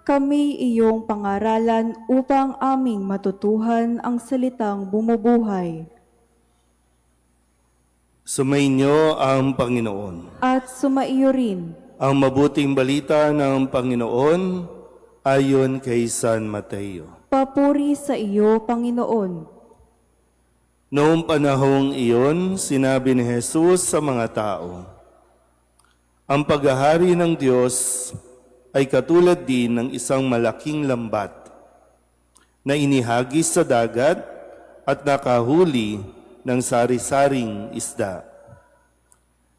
Kami iyong pangaralan upang aming matutuhan ang salitang bumubuhay. Sumainyo ang Panginoon. At sumaiyo rin. Ang mabuting balita ng Panginoon ayon kay San Mateo. Papuri sa iyo, Panginoon. Noong panahong iyon, sinabi ni Jesus sa mga tao, ang paghahari ng Diyos ay katulad din ng isang malaking lambat na inihagis sa dagat at nakahuli ng sari-saring isda.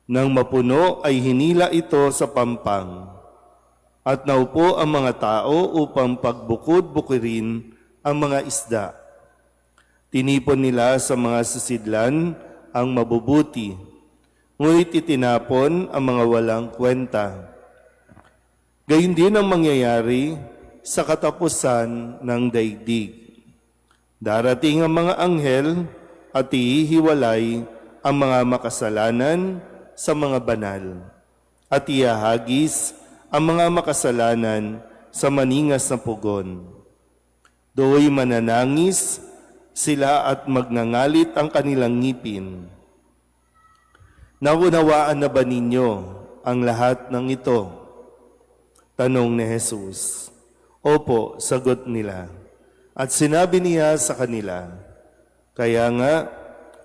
Nang mapuno ay hinila ito sa pampang at naupo ang mga tao upang pagbukod-bukirin ang mga isda. Tinipon nila sa mga sasidlan ang mabubuti, ngunit itinapon ang mga walang kwenta. Gayun din ang mangyayari sa katapusan ng daigdig. Darating ang mga anghel at ihiwalay ang mga makasalanan sa mga banal at iahagis ang mga makasalanan sa maningas na pugon. Do'y mananangis sila at magngangalit ang kanilang ngipin. Naunawaan na ba ninyo ang lahat ng ito? Tanong ni Jesus. Opo, sagot nila. At sinabi niya sa kanila, kaya nga,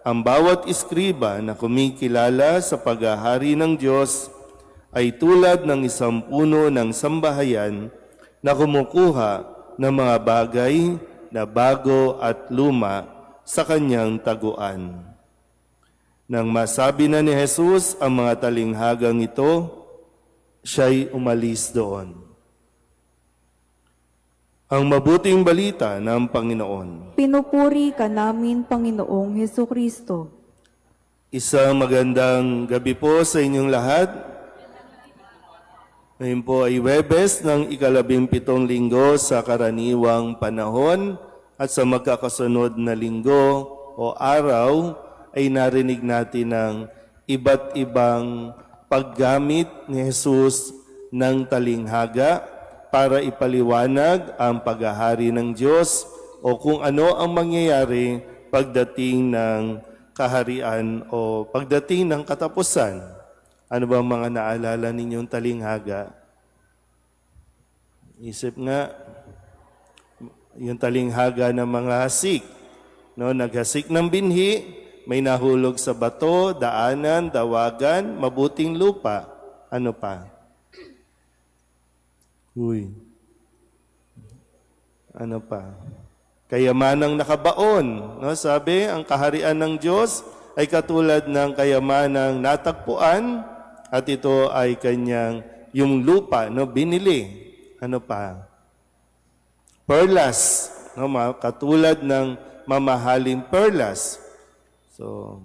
ang bawat iskriba na kumikilala sa paghahari ng Diyos ay tulad ng isang puno ng sambahayan na kumukuha ng mga bagay na bago at luma sa kanyang taguan. Nang masabi na ni Jesus ang mga talinghagang ito, siya'y umalis doon. Ang mabuting balita ng Panginoon. Pinupuri ka namin, Panginoong Hesukristo. Isang magandang gabi po sa inyong lahat. Ngayon po ay Huwebes ng ika-17 linggo sa karaniwang panahon at sa magkakasunod na linggo o araw ay narinig natin ng iba't ibang paggamit ni Jesus ng talinghaga para ipaliwanag ang paghahari ng Diyos o kung ano ang mangyayari pagdating ng kaharian o pagdating ng katapusan. Ano ba mga naalala ninyong talinghaga? Isip nga, yung talinghaga ng mga hasik. No, naghasik ng binhi, may nahulog sa bato, daanan, dawagan, mabuting lupa. Ano pa? Uy. Ano pa? Kayamanang nakabaon. No? Sabi, ang kaharian ng Diyos ay katulad ng kayamanang natagpuan at ito ay kanyang yung lupa, no, binili. Ano pa? Perlas, no, katulad ng mamahaling perlas. So,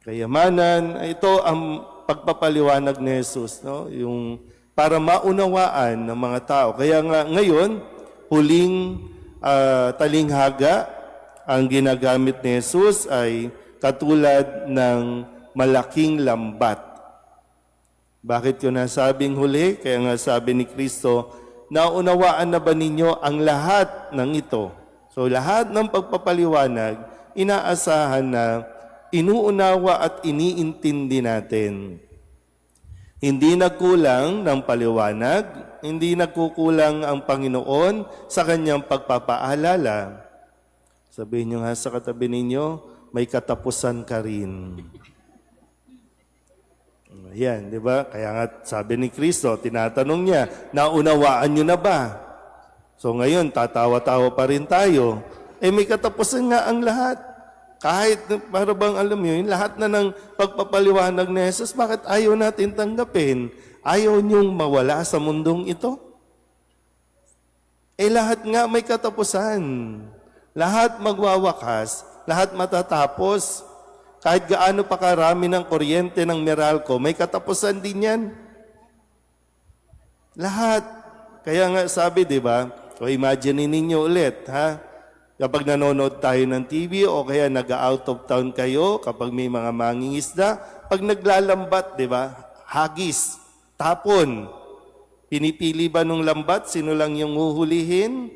kayamanan, ito ang pagpapaliwanag ni Jesus, no? Yung para maunawaan ng mga tao. Kaya nga ngayon, huling talinghaga ang ginagamit ni Jesus ay katulad ng malaking lambat. Bakit ko nasabing huli? Kaya nga sabi ni Kristo, naunawaan na ba ninyo ang lahat ng ito? So lahat ng pagpapaliwanag, inaasahan na inuunawa at iniintindi natin. Hindi nagkulang ng paliwanag, hindi nagkukulang ang Panginoon sa kanyang pagpapaalala. Sabihin niyo nga sa katabi ninyo, may katapusan ka rin. Yan, di ba? Kaya nga sabi ni Kristo, tinatanong niya, naunawaan niyo na ba? So ngayon, tatawa-tawa pa rin tayo. May katapusan nga ang lahat. Kahit, para bang alam nyo, lahat na ng pagpapaliwanag ni Jesus, bakit ayaw natin tanggapin? Ayaw niyong mawala sa mundong ito? Lahat nga may katapusan. Lahat magwawakas, lahat matatapos. Kahit gaano pa karami ng kuryente ng Meralco, may katapusan din yan. Lahat. Kaya nga sabi, di ba? So imagine ninyo ulit, ha? Kapag nanonood tayo ng TV o kaya nag-out of town kayo, kapag may mga mangingisda, pag naglalambat, di ba? Hagis, tapon. Pinipili ba nung lambat? Sino lang yung huhulihin?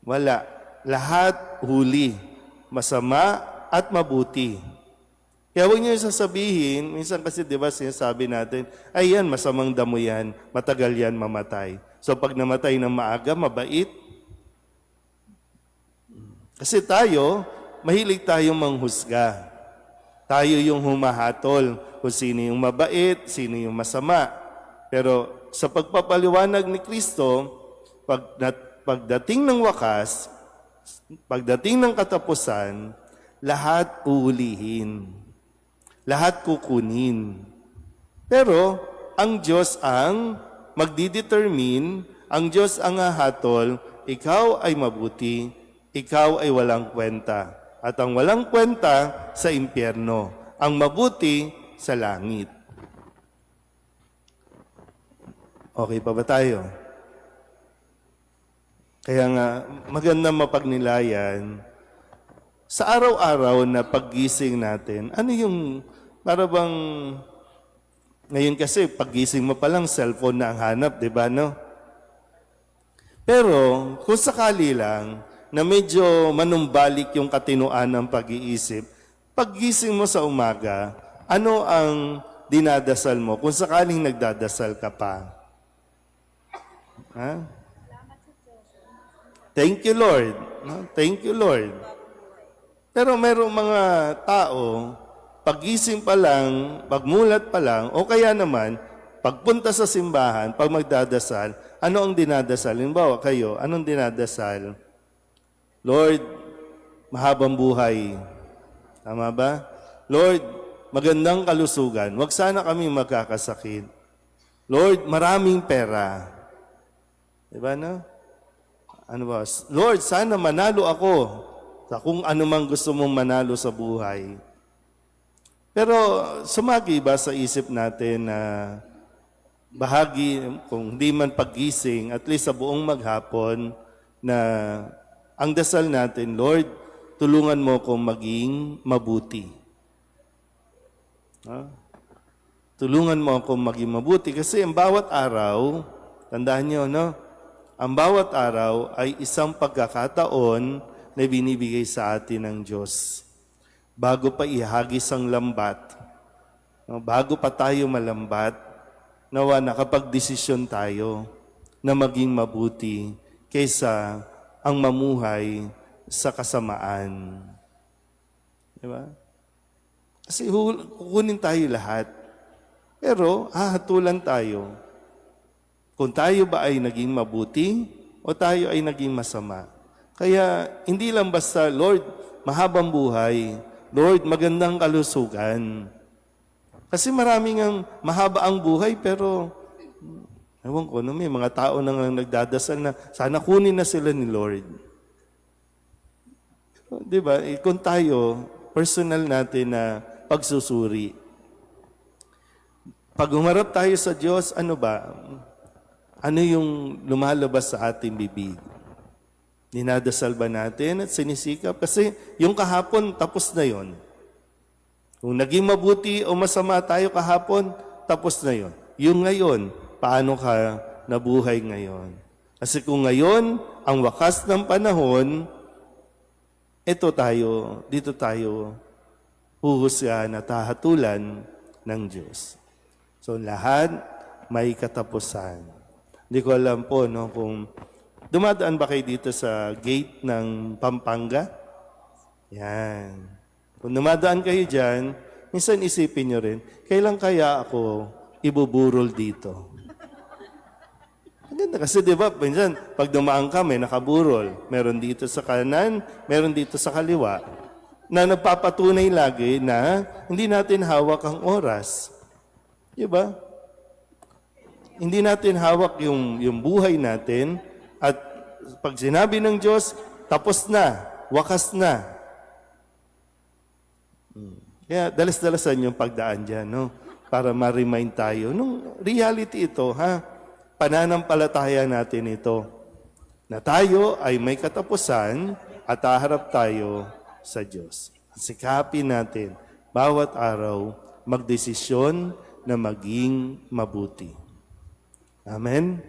Wala. Lahat huli. Masama at mabuti. Kaya huwag niyo sasabihin, minsan kasi di ba sinasabi natin, ay yan, masamang damo yan, matagal yan mamatay. So pag namatay ng maaga, mabait. Kasi tayo, mahilig tayong manghusga. Tayo yung humahatol kung sino yung mabait, sino yung masama. Pero sa pagpapaliwanag ni Kristo, pagdating ng wakas, pagdating ng katapusan, lahat uulihin. Lahat kukunin. Pero ang Diyos ang magdidetermine, ang Diyos ang hahatol, ikaw ay mabuti, ikaw ay walang kwenta. At ang walang kwenta sa impyerno, ang mabuti sa langit. Okay pa ba tayo? Kaya nga, maganda mapagnilayan sa araw-araw na paggising natin. Ano yung, para bang, ngayon kasi paggising mo pa lang, cellphone na ang hanap, di ba, no? Pero, kung sakali lang, na medyo manumbalik yung katinoan ng pag-iisip, paggising mo sa umaga, ano ang dinadasal mo? Kung sakaling nagdadasal ka pa. Ha? Thank you, Lord. No? Thank you, Lord. Pero merong mga tao, paggising pa lang, pagmulat pa lang, o kaya naman, pagpunta sa simbahan, pag magdadasal, ano ang dinadasal? Halimbawa kayo, anong dinadasal? Lord, mahabang buhay. Tama ba? Lord, magandang kalusugan. Huwag sana kami magkakasakit. Lord, maraming pera. Diba na? Ano ba? Lord, sana manalo ako sa kung ano mang gusto mong manalo sa buhay. Pero sumagi ba sa isip natin na bahagi, kung hindi man paggising, at least sa buong maghapon, na ang dasal natin, Lord, tulungan mo kong maging mabuti. Ha? Tulungan mo akong maging mabuti. Kasi ang bawat araw, tandaan nyo, no? Ang bawat araw ay isang pagkakataon na binibigay sa atin ng Diyos. Bago pa ihagis ang lambat, no? Bago pa tayo malambat, nawa nakapagdesisyon tayo na maging mabuti kaysa ang mamuhay sa kasamaan. Diba? Kasi kukunin tayo lahat. Pero hahatulan tayo. Kung tayo ba ay naging mabuti o tayo ay naging masama. Kaya hindi lang basta, Lord, mahabang buhay. Lord, magandang kalusugan. Kasi maraming ang mahaba ang buhay pero ewan ko, no, may mga tao nang nagdadasal na sana kunin na sila ni Lord. Di ba? Kung tayo, personal natin na pagsusuri. Pag humarap tayo sa Diyos, ano ba? Ano yung lumalabas sa ating bibig? Dinadasal ba natin at sinisikap? Kasi yung kahapon, tapos na yon. Kung naging mabuti o masama tayo kahapon, tapos na yon. Yung ngayon, paano ka nabuhay ngayon? Kasi kung ngayon, ang wakas ng panahon, dito tayo huhusgahan at hahatulan ng Diyos. So lahat may katapusan. Hindi ko alam po, no, kung dumadaan ba kayo dito sa gate ng Pampanga? Yan. Kung dumadaan kayo dyan, minsan isipin nyo rin, kailan kaya ako ibuburol dito? Maganda kasi di ba, minsan pag dumaan ka, may nakaburol. Meron dito sa kanan, meron dito sa kaliwa, na nagpapatunay lagi na hindi natin hawak ang oras. Di ba? Hindi natin hawak yung buhay natin at pag sinabi ng Diyos, tapos na, wakas na. Kaya dalas-dalasan yung pagdaan dyan, no? Para ma-remind tayo. Nung reality ito, ha? Pananampalataya natin ito. Na tayo ay may katapusan at haharap tayo sa Diyos. Sikapin natin, bawat araw, magdesisyon na maging mabuti. Amen.